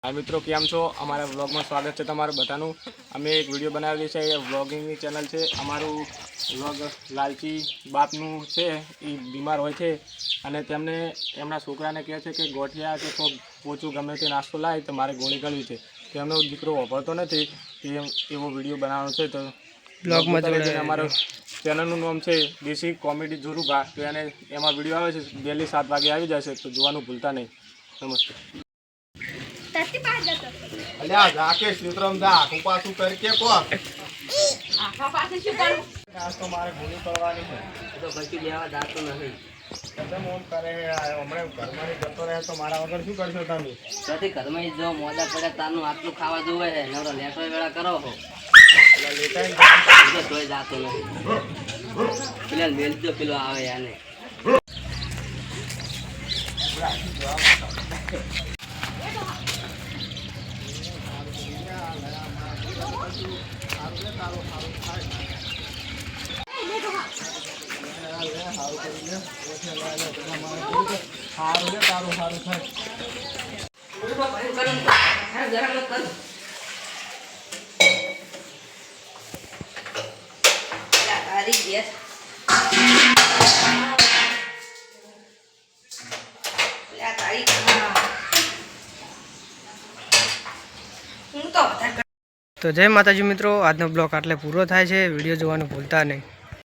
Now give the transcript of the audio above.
हाय मित्रों, केम छो? अमरा व्लॉग में स्वागत है तमारू बधानु। अमे एक विडियो बनावी छे, व्लॉगिंग चेनल है। अमारू व्लॉग लालची बापनु छे, ई बीमार होय छे अने तेमने एमना छोकराने कहे छे कि गोठिया के तो पोचू गमे ते नास्तो लाय तो मारे गोળી करवी छे। तेमनो दीकरो वापरतो नथी, एवो विडियो बनावવાનો छे। तो ब्लॉग में जोड़े अमारू चेनलनु नाम छे देसी कॉमेडी जुरुबा। तो एने एमां विडियो आवे छे, डेली 7 वागे आवी जशे, तो जोवानुं भूलता नहीं। नमस्ते। अल्या राकेश विक्रम दा उपासु करके को आखा पासे શું કરું? આ તો મારે ભૂલી પડવાની છે, તો પછી લેવા જાતો નથી। કદમ ઓમ કરે હમણે ઘરમાં જતો રહે તો મારા વગર શું કરશો તમે? તેથી ઘરમાં જો મોદા પડ્યા તારનું આટલું ખાવા જોવે છે, નવરો લેટો વેળા કરો હો એટલે લેટાઈ તો જોઈ જાતો નથી। પેલા મેલ જો પેલો આવે યાને तो जय माताजी मित्रों, आज नो ब्लॉग आटले पूरो थाय छे। विडियो जोवानुं भूलता नहीं।